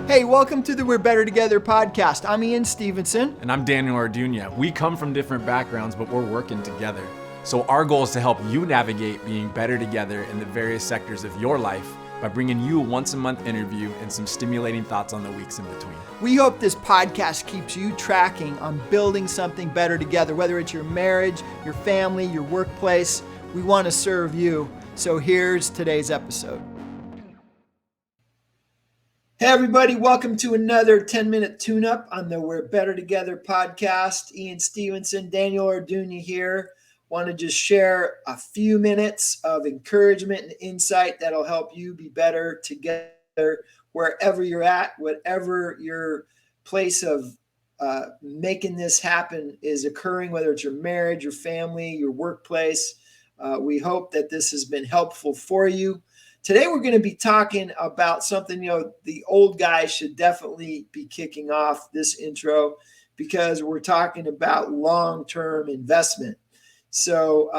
Hey, welcome to the We're Better Together podcast. I'm Ian Stevenson. And I'm Daniel Arduña. We come from different backgrounds, but we're working together. So our goal is to help you navigate being better together in the various sectors of your life by bringing you a once-a-month interview and some stimulating thoughts on the weeks in between. We hope this podcast keeps you tracking on building something better together, whether it's your marriage, your family, your workplace. We want to serve you. So here's today's episode. Hey everybody, welcome to another 10-minute tune-up on the We're Better Together podcast. Ian Stevenson, Daniel Arduña here. Want to just share a few minutes of encouragement and insight that'll help you be better together wherever you're at, whatever your place of making this happen is occurring, whether it's your marriage, your family, your workplace. We hope that this has been helpful for you. Today, we're going to be talking about something, the old guys should definitely be kicking off this intro because we're talking about long-term investment. So,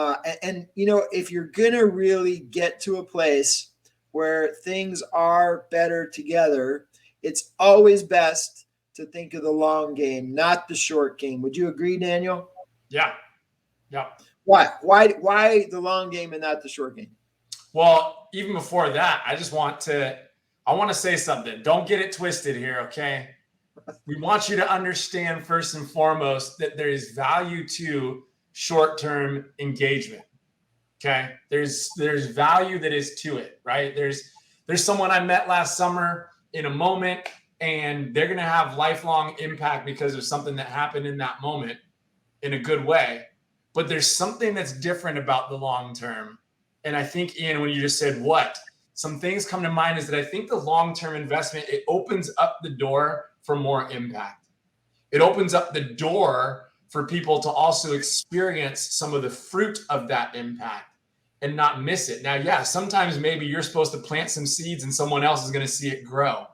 if you're going to really get to a place where things are better together, it's always best to think of the long game, not the short game. Would you agree, Daniel? Yeah. Why? Why the long game and not the short game? Well, even before that, I want to say something. Don't get it twisted here, okay? We want you to understand first and foremost that there is value to short-term engagement. Okay? There's value that is to it, right? There's someone I met last summer in a moment, and they're going to have lifelong impact because of something that happened in that moment in a good way. But there's something that's different about the long term. And I think, Ian, when you just said what, some things come to mind is that I think the long-term investment, it opens up the door for more impact. It opens up the door for people to also experience some of the fruit of that impact and not miss it. Now, yeah, sometimes maybe you're supposed to plant some seeds and someone else is going to see it grow.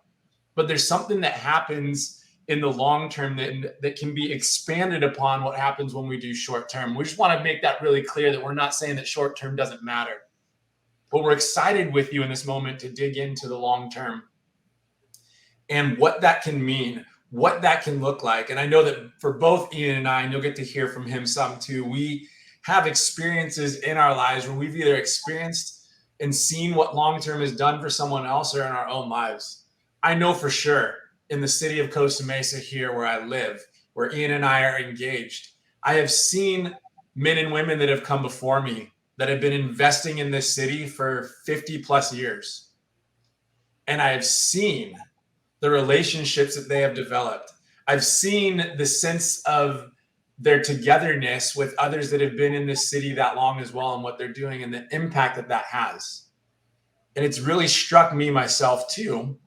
But there's something that happens in the long term that can be expanded upon what happens when we do short term. We just want to make that really clear that we're not saying that short term doesn't matter. But we're excited with you in this moment to dig into the long term and what that can mean, what that can look like. And I know that for both Ian and I, and you'll get to hear from him some too, we have experiences in our lives where we've either experienced and seen what long term has done for someone else or in our own lives. I know for sure in the city of Costa Mesa here where I live, where Ian and I are engaged, I have seen men and women that have come before me that have been investing in this city for 50 plus years. And I have seen the relationships that they have developed. I've seen the sense of their togetherness with others that have been in this city that long as well and what they're doing and the impact that that has. And it's really struck me myself too,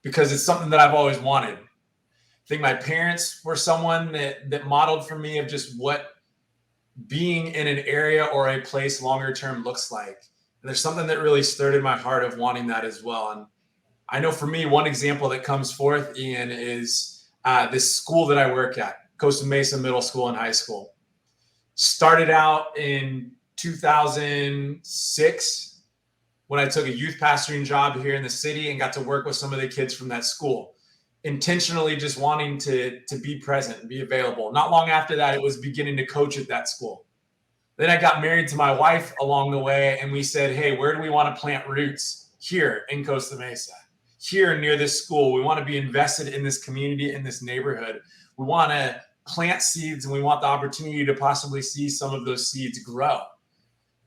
because it's something that I've always wanted. I think my parents were someone that modeled for me of just what being in an area or a place longer term looks like. And there's something that really stirred in my heart of wanting that as well. And I know for me, one example that comes forth, Ian, is this school that I work at, Costa Mesa Middle School and High School. Started out in 2006 when I took a youth pastoring job here in the city and got to work with some of the kids from that school, intentionally just wanting to be present and be available. Not long after that, it was beginning to coach at that school. Then I got married to my wife along the way, and we said, hey, where do we want to plant roots? Here in Costa Mesa, here near this school. We want to be invested in this community, in this neighborhood. We want to plant seeds, and we want the opportunity to possibly see some of those seeds grow.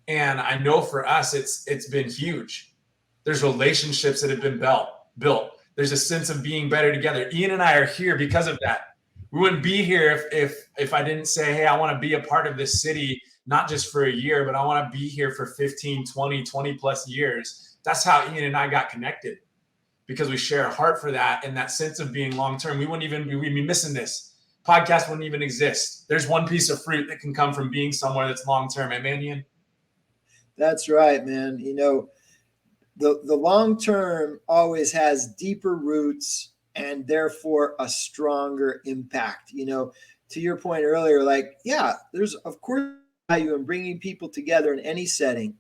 And I know for us, it's been huge. There's relationships that have been built. There's a sense of being better together. Ian and I are here because of that. We wouldn't be here if I didn't say, hey, I want to be a part of this city, not just for a year, but I want to be here for 15, 20 plus years. That's how Ian and I got connected, because we share a heart for that and that sense of being long-term. We'd be missing this. Podcast wouldn't even exist. There's one piece of fruit that can come from being somewhere that's long-term. Amen, Ian? That's right, man. The long term always has deeper roots and therefore a stronger impact. To your point earlier, there's of course value in bringing people together in any setting,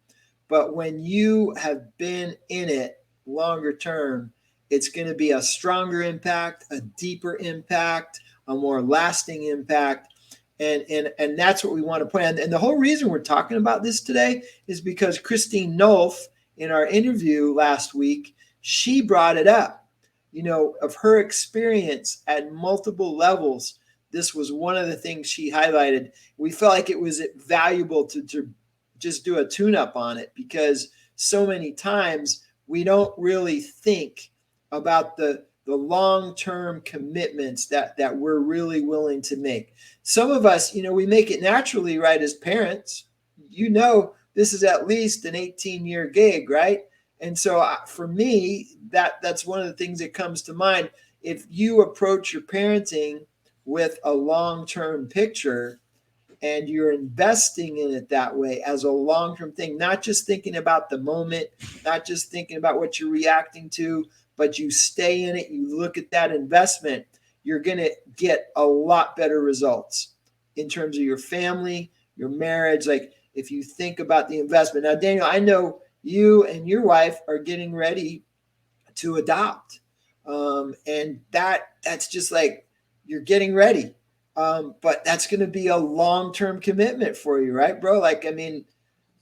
but when you have been in it longer term, it's going to be a stronger impact, a deeper impact, a more lasting impact. And that's what we want to point out. And the whole reason we're talking about this today is because Christine Nolf, in our interview last week, she brought it up, of her experience at multiple levels. This was one of the things she highlighted. We felt like it was valuable to just do a tune-up on it, because so many times we don't really think about the long-term commitments that we're really willing to make. Some of us, we make it naturally, right, as parents. This is at least an 18-year gig, right? And so for me, that's one of the things that comes to mind. If you approach your parenting with a long-term picture and you're investing in it that way as a long-term thing, not just thinking about the moment, not just thinking about what you're reacting to, but you stay in it, you look at that investment, you're going to get a lot better results in terms of your family, your marriage. Like if you think about the investment. Now, Daniel, I know you and your wife are getting ready to adopt. And that's just like, you're getting ready. But that's going to be a long-term commitment for you, right, bro? Like, I mean,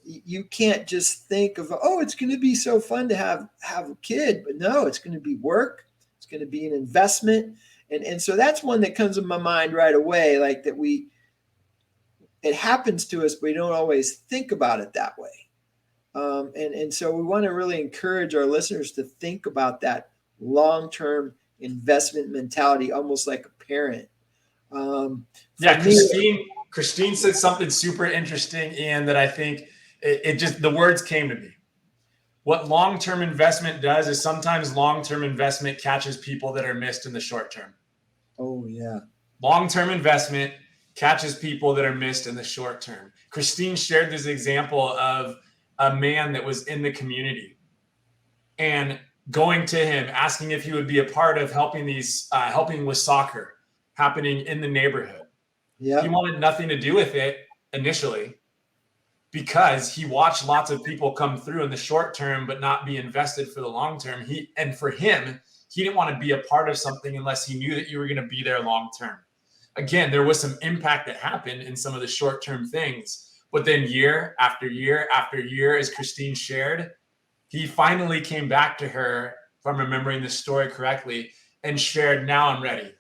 you can't just think of, it's going to be so fun to have a kid, but no, it's going to be work. It's going to be an investment. And so that's one that comes in my mind right away, like that it happens to us, but we don't always think about it that way. And so we want to really encourage our listeners to think about that long-term investment mentality, almost like a parent. Christine said something super interesting, Ian, that I think it just, the words came to me. What long-term investment does is sometimes long-term investment catches people that are missed in the short term. Oh, yeah. Long-term investment catches people that are missed in the short term. Christine shared this example of a man that was in the community and going to him, asking if he would be a part of helping with soccer happening in the neighborhood. Yeah. He wanted nothing to do with it initially because he watched lots of people come through in the short term, but not be invested for the long term. And for him, he didn't want to be a part of something unless he knew that you were going to be there long term. Again, there was some impact that happened in some of the short term things, but then year after year after year, as Christine shared, he finally came back to her, if I'm remembering the story correctly, and shared, now I'm ready.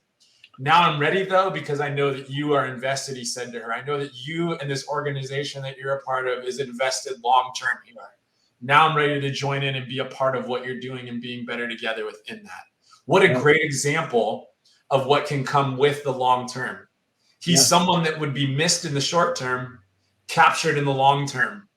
Now I'm ready, though, because I know that you are invested, he said to her. I know that you and this organization that you're a part of is invested long-term here. Now I'm ready to join in and be a part of what you're doing and being better together within that. What a great example of what can come with the long-term. He's someone that would be missed in the short term, captured in the long-term.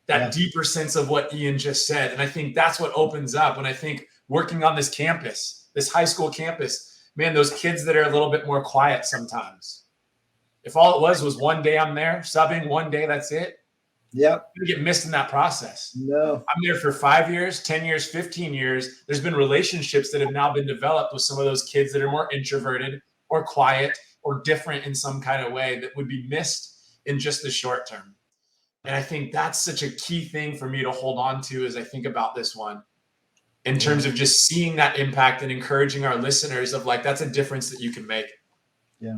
That deeper sense of what Ian just said. And I think that's what opens up when I think working on this campus, this high school campus, man, those kids that are a little bit more quiet sometimes. If all it was one day I'm there subbing, one day, that's it. Yep. You get missed in that process. No. I'm there for 5 years, 10 years, 15 years. There's been relationships that have now been developed with some of those kids that are more introverted or quiet or different in some kind of way that would be missed in just the short term. And I think that's such a key thing for me to hold on to as I think about this one, in terms of just seeing that impact and encouraging our listeners of like, that's a difference that you can make. Yeah.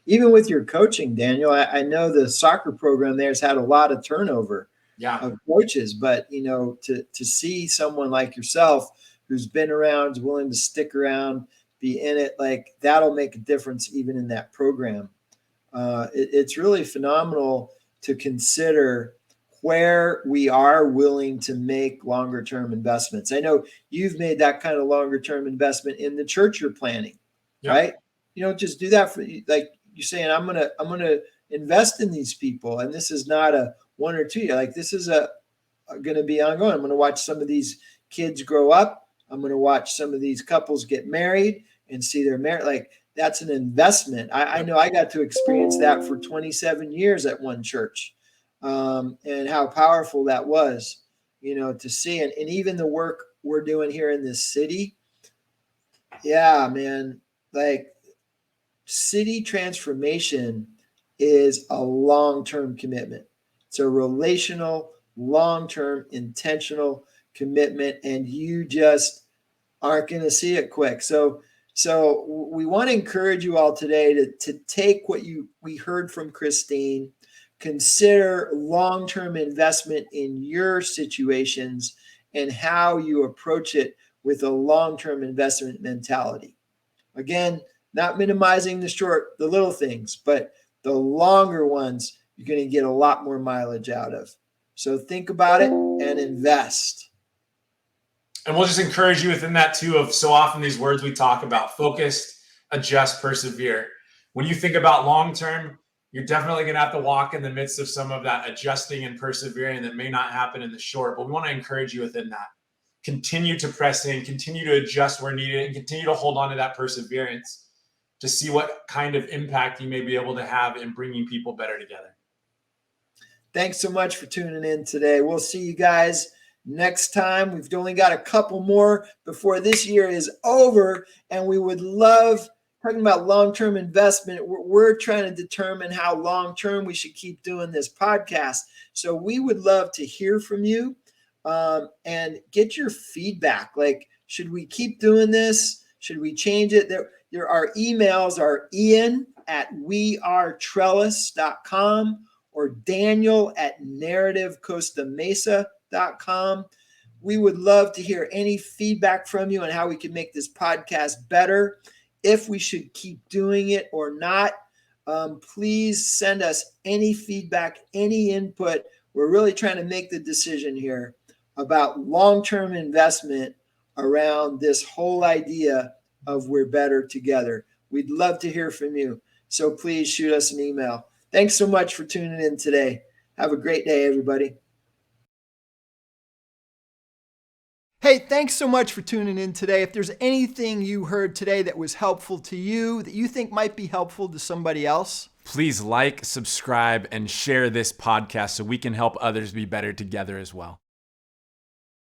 Even with your coaching, Daniel, I know the soccer program there has had a lot of turnover of coaches, but to see someone like yourself who's been around, is willing to stick around, be in it, like that'll make a difference even in that program. It's really phenomenal to consider where we are willing to make longer term investments. I know you've made that kind of longer term investment in the church you're planning, right? You don't just do that for, like you're saying, I'm going to invest in these people. And this is not a 1 or 2 year, like this is going to be ongoing. I'm going to watch some of these kids grow up. I'm going to watch some of these couples get married and see their marriage. Like that's an investment. I know I got to experience that for 27 years at one church. And how powerful that was, to see. And even the work we're doing here in this city. Yeah, man, like city transformation is a long-term commitment. It's a relational, long-term, intentional commitment. And you just aren't going to see it quick. So we want to encourage you all today to take what we heard from Christine, consider long-term investment in your situations and how you approach it with a long-term investment mentality. Again, not minimizing the little things, but the longer ones, you're going to get a lot more mileage out of. So think about it and invest. And we'll just encourage you within that too, of so often these words we talk about: focused, adjust, persevere. When you think about long-term, you're definitely going to have to walk in the midst of some of that adjusting and persevering that may not happen in the short, but we want to encourage you within that. Continue to press in, continue to adjust where needed, and continue to hold on to that perseverance to see what kind of impact you may be able to have in bringing people better together. Thanks so much for tuning in today. We'll see you guys next time. We've only got a couple more before this year is over, and we would love, talking about long-term investment, we're trying to determine how long-term we should keep doing this podcast. So we would love to hear from you and get your feedback. Like, should we keep doing this? Should we change it? Our emails are ian@wearetrellis.com or daniel@narrativeCostaMesa.com. We would love to hear any feedback from you on how we can make this podcast better, if we should keep doing it or not. Please send us any feedback, any input. We're really trying to make the decision here about long-term investment around this whole idea of we're better together. We'd love to hear from you. So please shoot us an email. Thanks so much for tuning in today. Have a great day, everybody. Hey, thanks so much for tuning in today. If there's anything you heard today that was helpful to you, that you think might be helpful to somebody else, please like, subscribe, and share this podcast so we can help others be better together as well.